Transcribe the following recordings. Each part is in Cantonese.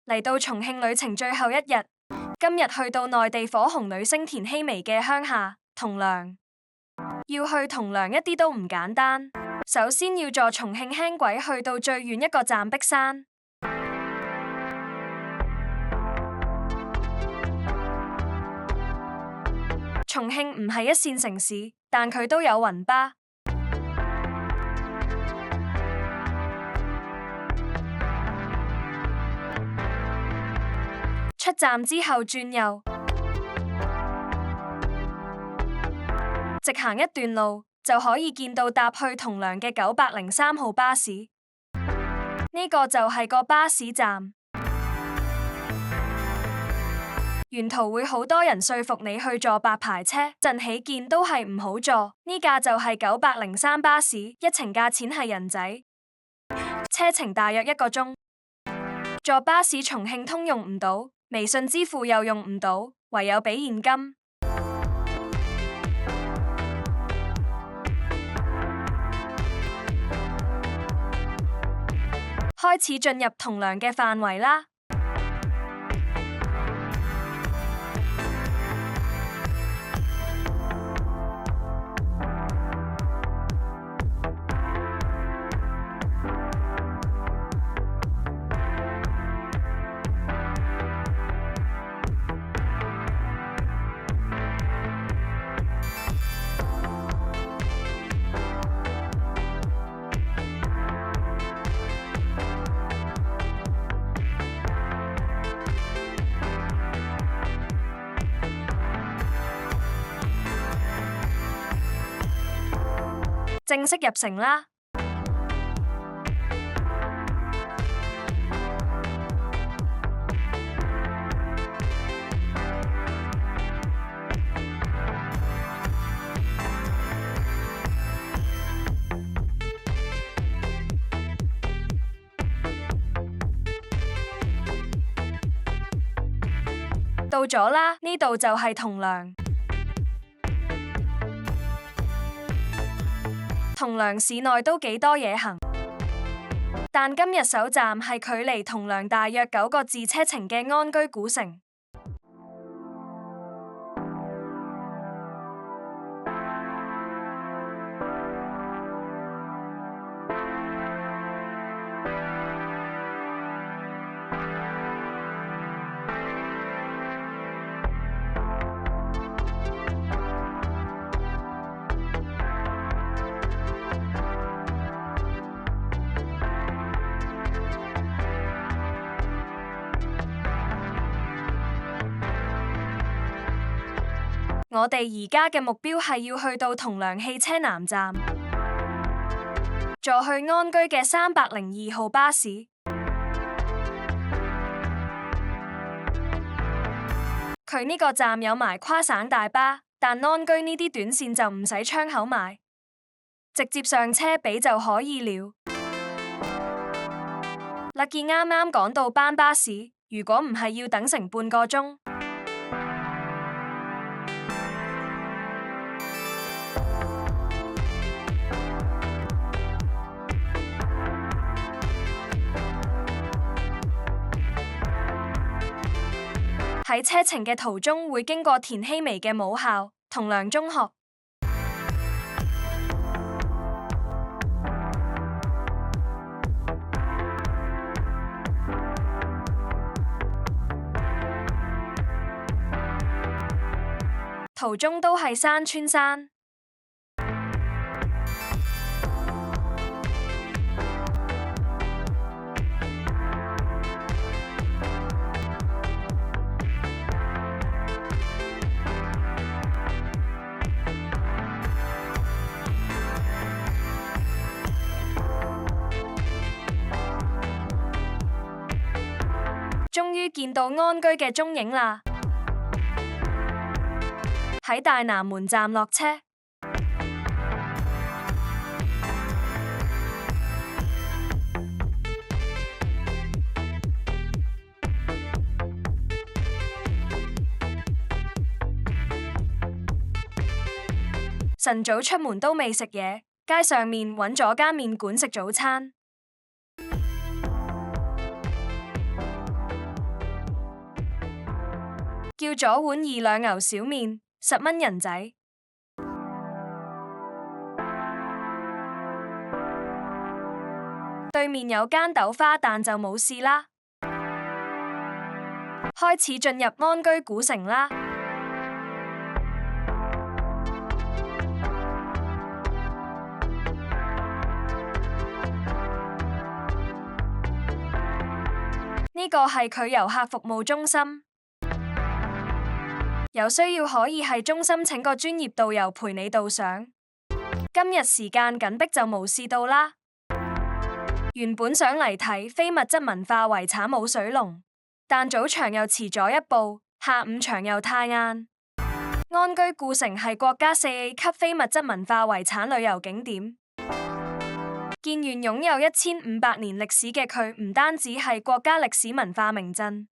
嚟到重慶旅程最後一日，今日去到內地火紅女星田曦薇嘅鄉下銅梁。要去銅梁一啲都唔簡單，首先要坐重慶輕軌去到最遠一個站璧山。重慶唔係一線城市，但佢都有雲巴。出站之後轉右，直行一段路就可以見到搭去銅梁嘅903號巴士。呢個就係個巴士站。沿途會好多人說服你去坐白牌車，陣起見都係唔好坐。呢架就係903巴士，一程價錢係人仔，車程大約1個鐘。坐巴士重慶通用唔到，微信支付又用唔到，唯有俾現金。開始進入銅梁嘅範圍啦。正式入城啦！到咗啦，呢度就係銅梁。銅梁市內都幾多嘢行，但今日首站係距離銅梁大約9個字車程嘅安居古城。我哋而家嘅目標係要去到銅梁汽車南站，坐去安居嘅302號巴士。佢呢個站有埋跨省大巴，但安居呢啲短線就唔使窗口買，直接上車俾就可以了。Lucky 啱啱趕到班巴士，如果唔係要等成半個鐘。喺車程嘅途中會經過田曦薇嘅母校銅梁中學。途中都係山穿山。終於見到安居嘅蹤影啦！喺大南門站落車，晨早出門都未食嘢，街上面揾咗間麵館食早餐。叫咗碗2兩牛小麵，10蚊人仔。對面有間豆花，但就冇事啦。開始進入安居古城啦。呢個係佢遊客服務中心，有需要可以喺中心請個專業導遊陪你導賞。今日時間緊迫就無視到啦。原本想嚟睇非物質文化遺產舞水龍，但早場又遲咗一步，下午場又太晏。安居古城係國家4A 級非物質文化遺產旅遊景點。建縣擁有1500年歷史嘅佢，唔單止係國家歷史文化名鎮，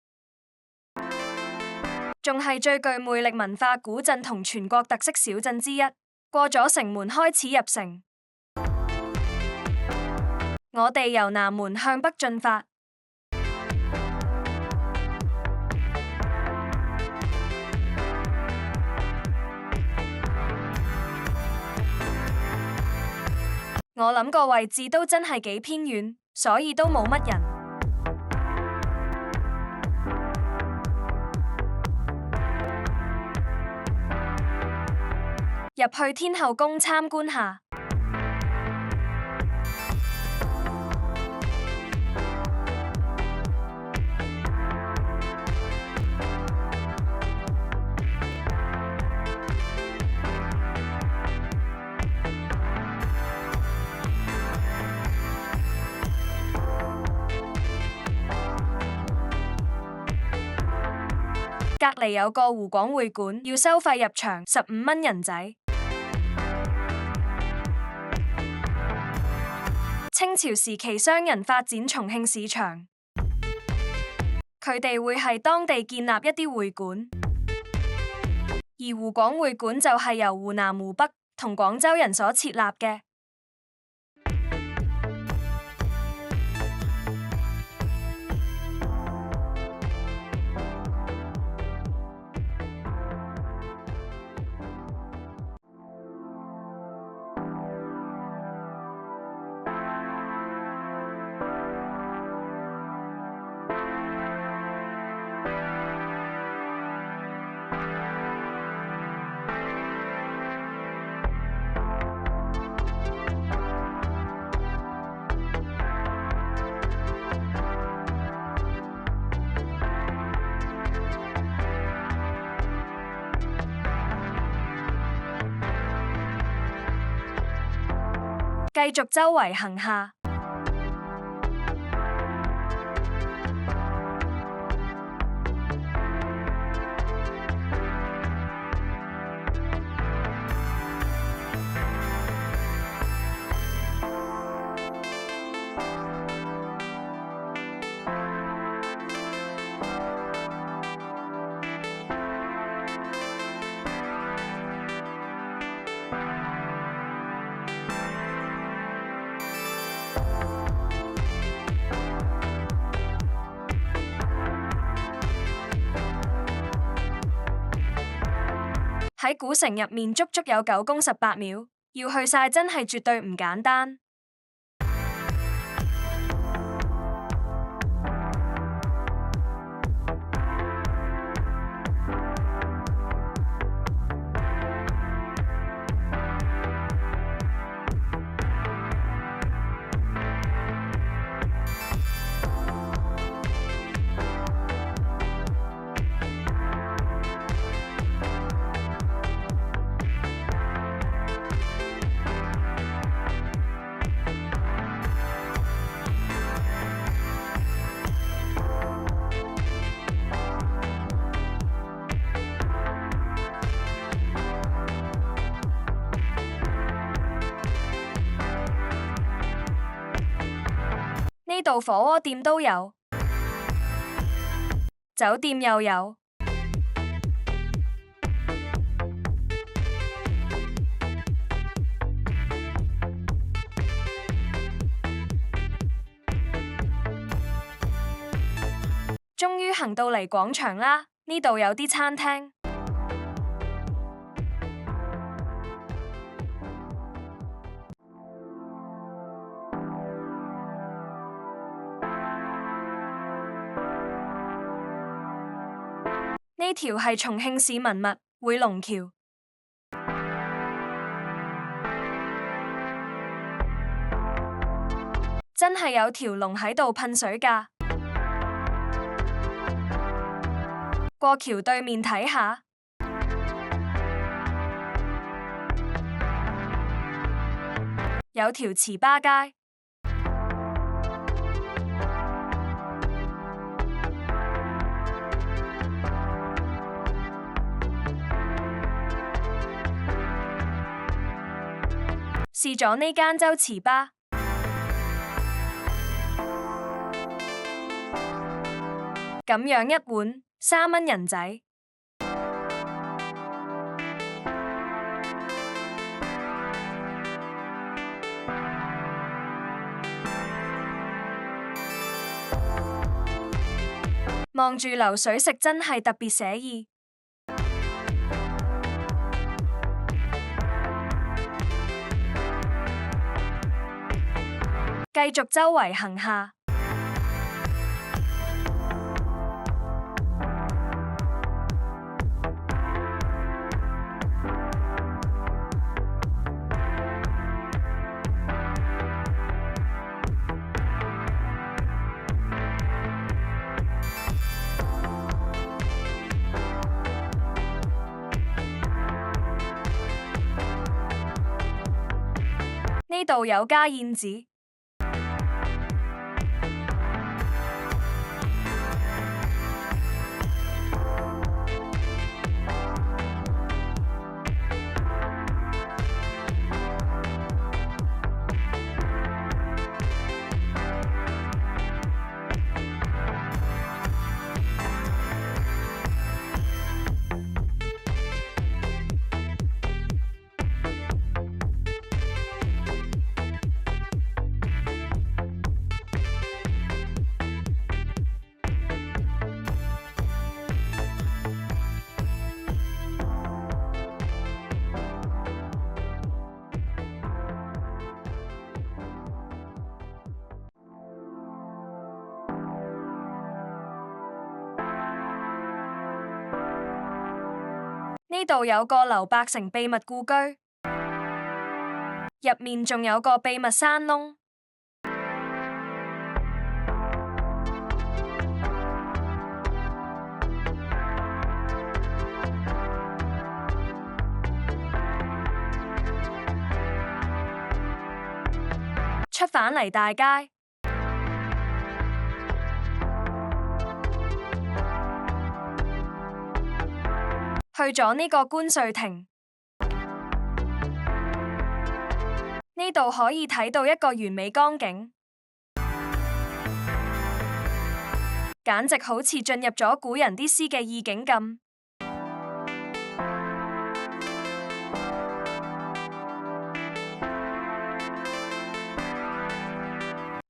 仲係最具魅力文化古鎮同全國特色小鎮之一。過咗城門開始入城，我哋由南門向北進發。我諗個位置都真係幾偏遠，所以都冇乜人。入去天後宮參觀下。隔籬有個湖廣會館，要收費入場15蚊人仔。清朝時期商人發展重慶市場，佢哋會喺當地建立一啲會館，而湖廣會館就係由湖南、湖北同廣州人所設立嘅。繼續周圍行下。喺古城入面足足有9公18廟，要去晒真係絕對唔簡單。呢度火鍋店都有，酒店又有。終於行到嚟廣場啦，呢度有啲餐廳。呢條係重慶市文物會龍橋，真係有條龍喺度噴水㗎。過橋對面睇下，有條糍粑街。試咗呢間周糍粑，咁樣一碗3蚊人仔。望住流水食真係特別寫意。繼續周圍行下，呢度有家燕子。呢度有個劉伯承秘密故居，入面仲有個秘密山窿。出返嚟大街，去咗呢個觀稅亭，呢度可以睇到一個完美光景，簡直好似進入咗古人啲詩嘅意境咁。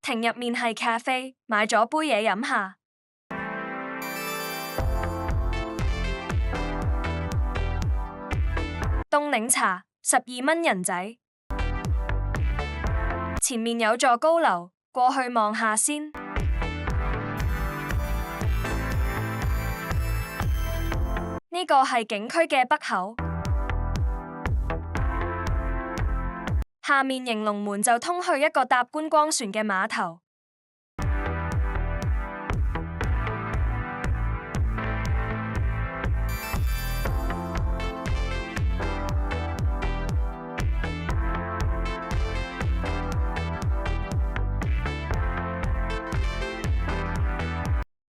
亭入面係咖啡，買咗杯嘢飲下。凍檸茶12蚊人仔，前面有座高樓，過去望下先。呢個係景區嘅北口，下面迎龍門就通去一個搭觀光船嘅碼頭。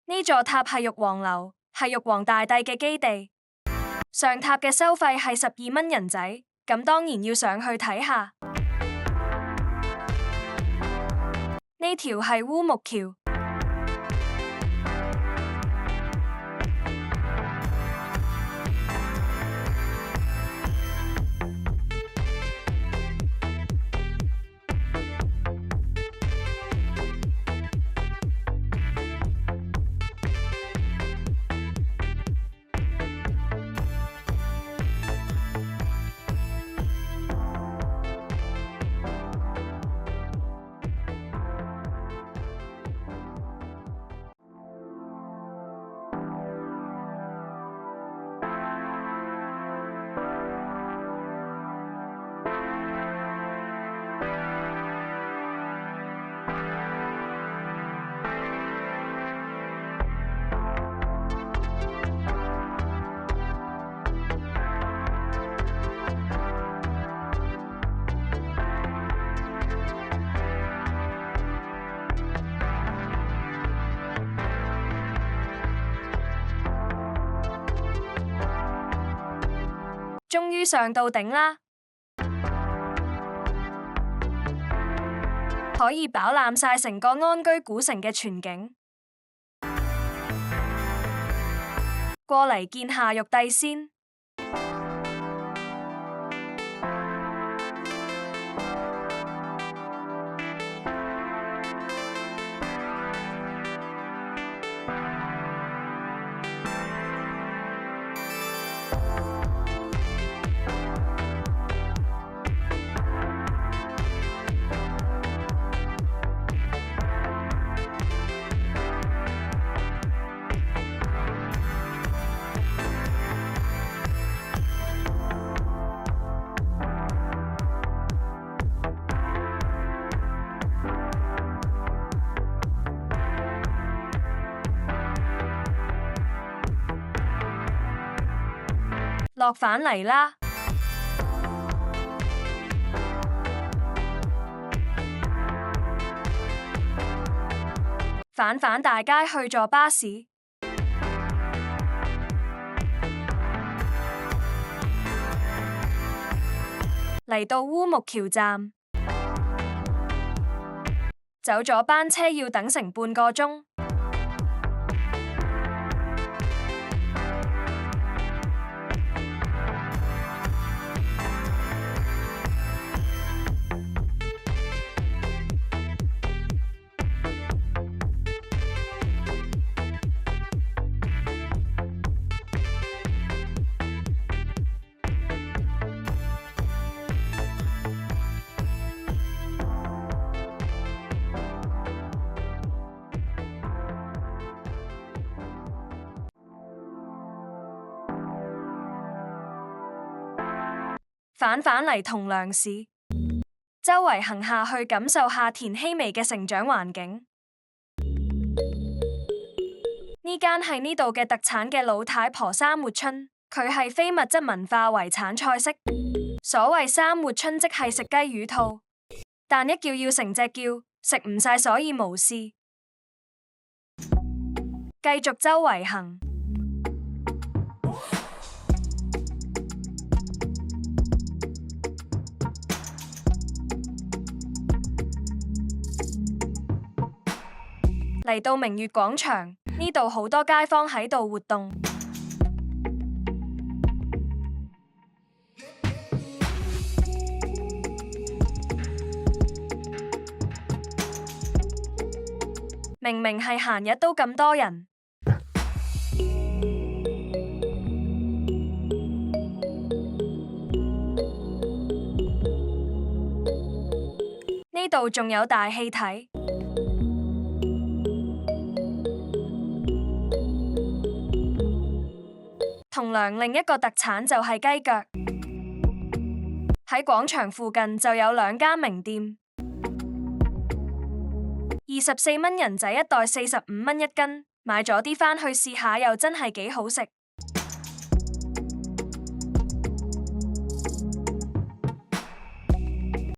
呢座塔係玉皇樓，係玉皇大帝嘅基地。上塔嘅收費係12蚊人仔，咁當然要上去睇下。呢條係烏木橋，終於上到頂啦！可以飽覽晒成個安居古城嘅全景。過嚟見下玉帝先。落返嚟啦！反大街去坐巴士，嚟到烏木橋站，走咗班車要等成半個鐘。返嚟同良市，周圍行下去感受下田希薇嘅成長環境。呢間係呢度嘅特產嘅老太婆沙抹春，佢係非物質文化遺產菜式。所謂沙抹春即係食雞魚兔，但一叫要成隻叫，食唔晒所以無事。繼續周圍行。嚟到明月廣場，呢度好多街坊喺度活動。明明係閒日都咁多人。呢度仲有大戲睇。同良另一個特產就係雞腳，喺廣場附近就有兩間名店，24蚊人仔一袋，45蚊一斤，買咗啲返去試下又真係幾好食。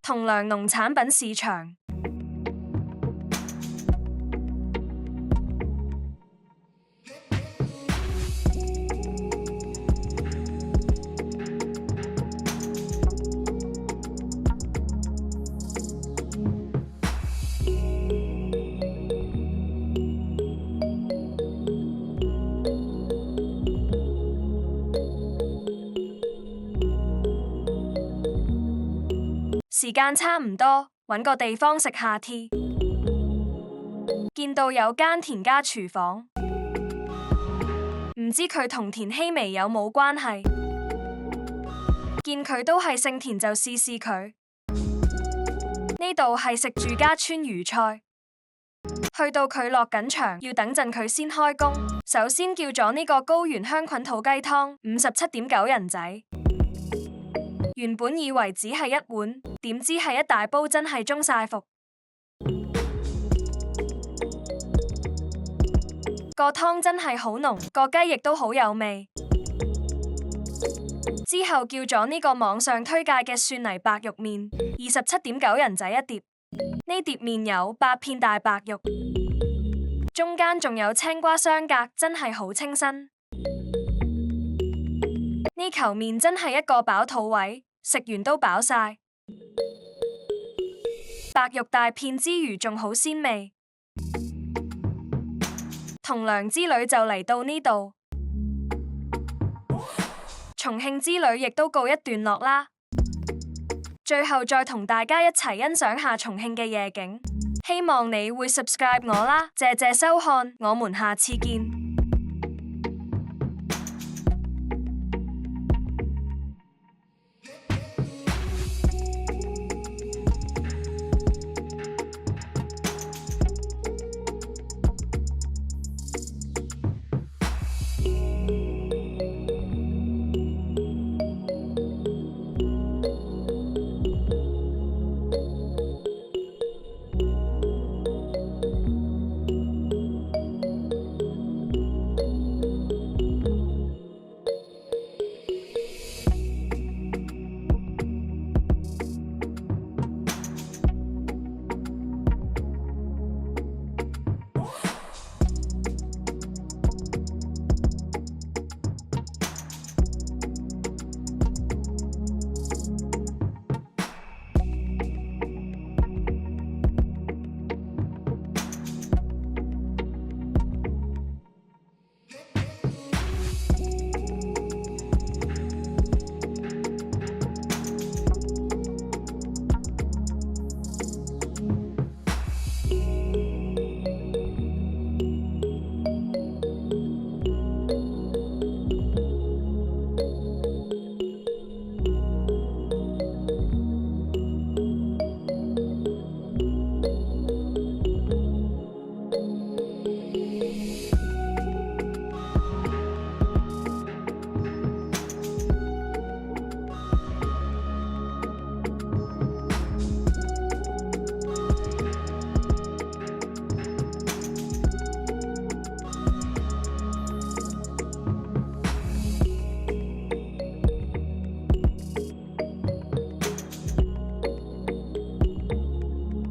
同良農產品市場。時間差唔多，搵個地方食下 tea。見到有間田家廚房，唔知佢同田希薇有冇關係？見佢都係姓田就試試佢。呢度係食住家川渝菜，去到佢落緊場，要等陣佢先開工。首先叫咗呢個高原香菌土雞湯，57.9人仔。原本以為只係一碗，點知係一大煲，真係中晒伏。個湯真係好濃，個雞亦都好有味。之後叫咗呢個網上推介嘅蒜泥白肉麵，27.9人仔一碟。呢碟麵有8片大白肉，中間仲有青瓜相隔，真係好清新。呢球麵真係一個飽肚位，食完都飽晒。白肉大片之餘仲好鮮味。同娘之旅就嚟到呢度，重慶之旅亦都告一段落啦。最後再同大家一齊欣賞下重慶嘅夜景，希望你會 subscribe 我啦，謝謝收看，我們下次見。